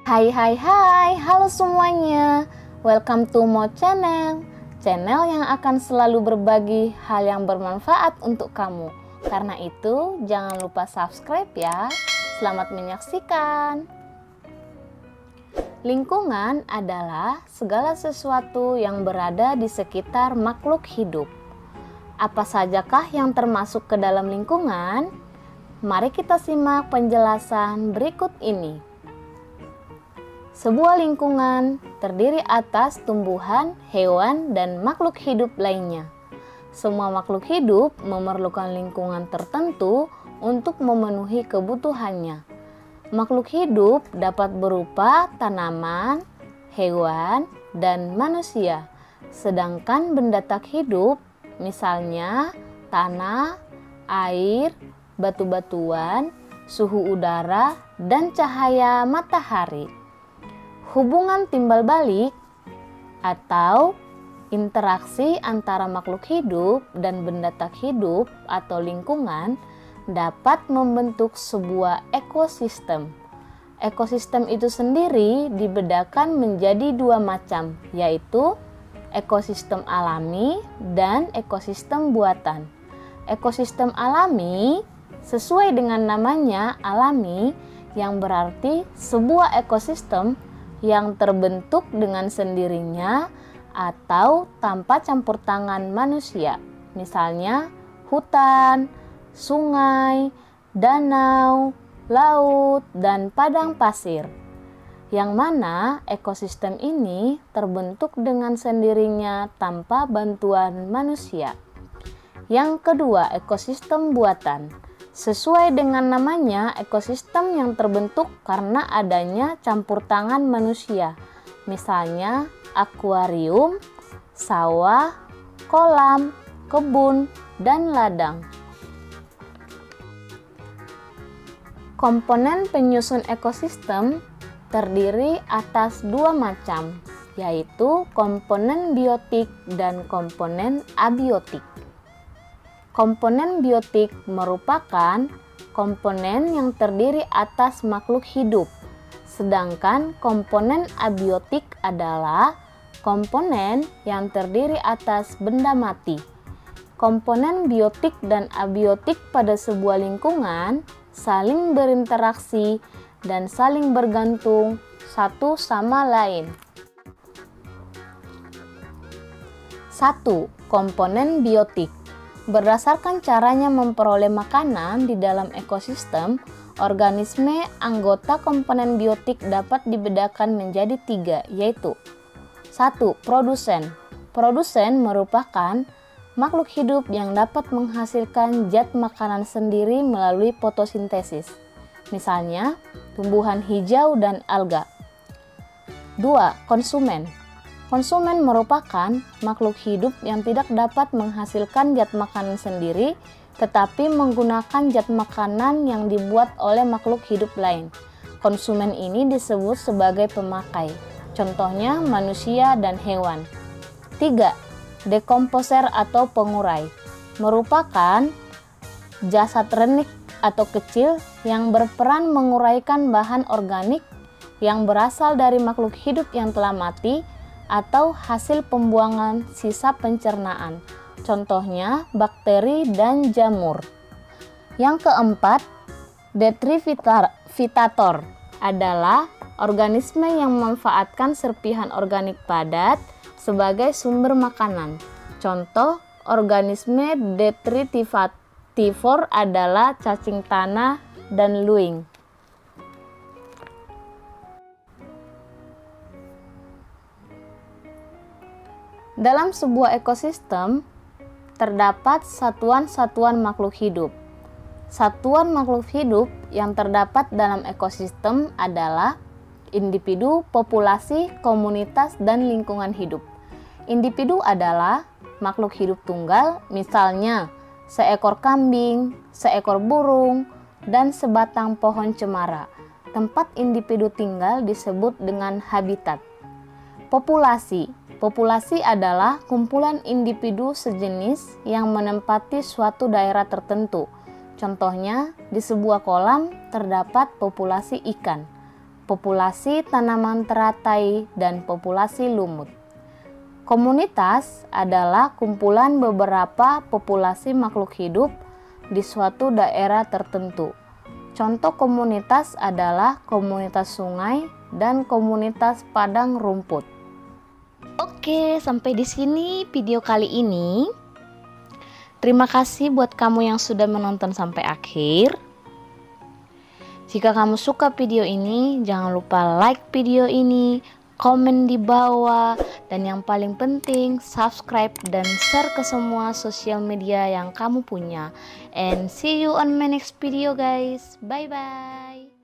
Hai, halo semuanya. Welcome to Mo Channel. Channel yang akan selalu berbagi hal yang bermanfaat untuk kamu. Karena itu, jangan lupa subscribe ya. Selamat menyaksikan. Lingkungan adalah segala sesuatu yang berada di sekitar makhluk hidup. Apa sajakah yang termasuk ke dalam lingkungan? Mari kita simak penjelasan berikut ini. Sebuah lingkungan terdiri atas tumbuhan, hewan, dan makhluk hidup lainnya. Semua makhluk hidup memerlukan lingkungan tertentu untuk memenuhi kebutuhannya. Makhluk hidup dapat berupa tanaman, hewan, dan manusia. Sedangkan benda tak hidup, misalnya tanah, air, batu-batuan, suhu udara, dan cahaya matahari. Hubungan timbal balik atau interaksi antara makhluk hidup dan benda tak hidup atau lingkungan dapat membentuk sebuah ekosistem. Ekosistem itu sendiri dibedakan menjadi dua macam, yaitu ekosistem alami dan ekosistem buatan. Ekosistem alami sesuai dengan namanya alami, yang berarti sebuah ekosistem yang terbentuk dengan sendirinya atau tanpa campur tangan manusia. Misalnya hutan, sungai, danau, laut, dan padang pasir. Yang mana ekosistem ini terbentuk dengan sendirinya tanpa bantuan manusia. Yang kedua, ekosistem buatan. Sesuai dengan namanya, ekosistem yang terbentuk karena adanya campur tangan manusia. Misalnya akuarium, sawah, kolam, kebun, dan ladang. Komponen penyusun ekosistem terdiri atas dua macam, yaitu komponen biotik dan komponen abiotik. Komponen biotik merupakan komponen yang terdiri atas makhluk hidup, sedangkan komponen abiotik adalah komponen yang terdiri atas benda mati. Komponen biotik dan abiotik pada sebuah lingkungan saling berinteraksi dan saling bergantung satu sama lain. 1. Komponen biotik. Berdasarkan caranya memperoleh makanan di dalam ekosistem, organisme anggota komponen biotik dapat dibedakan menjadi 3, yaitu 1. Produsen. Produsen merupakan makhluk hidup yang dapat menghasilkan zat makanan sendiri melalui fotosintesis. Misalnya, tumbuhan hijau dan alga. 2. Konsumen. Konsumen merupakan makhluk hidup yang tidak dapat menghasilkan zat makanan sendiri, tetapi menggunakan zat makanan yang dibuat oleh makhluk hidup lain. Konsumen ini disebut sebagai pemakai, contohnya manusia dan hewan. 3. Dekomposer atau pengurai. Merupakan jasad renik atau kecil yang berperan menguraikan bahan organik yang berasal dari makhluk hidup yang telah mati, atau hasil pembuangan sisa pencernaan, contohnya bakteri dan jamur. Yang keempat, detrivitator adalah organisme yang memanfaatkan serpihan organik padat sebagai sumber makanan. Contoh organisme detritivor adalah cacing tanah dan luing. Dalam sebuah ekosistem, terdapat satuan-satuan makhluk hidup. Satuan makhluk hidup yang terdapat dalam ekosistem adalah individu, populasi, komunitas, dan lingkungan hidup. Individu adalah makhluk hidup tunggal, misalnya seekor kambing, seekor burung, dan sebatang pohon cemara. Tempat individu tinggal disebut dengan habitat. Populasi. Populasi adalah kumpulan individu sejenis yang menempati suatu daerah tertentu. Contohnya, di sebuah kolam terdapat populasi ikan. populasi tanaman teratai, dan populasi lumut. Komunitas adalah kumpulan beberapa populasi makhluk hidup di suatu daerah tertentu. Contoh komunitas adalah komunitas sungai dan komunitas padang rumput. Oke, sampai di sini video kali ini. Terima kasih buat kamu yang sudah menonton sampai akhir. Jika kamu suka video ini, jangan lupa like video ini, komen di bawah, dan yang paling penting subscribe dan share ke semua sosial media yang kamu punya. And see you on my next video guys. Bye bye.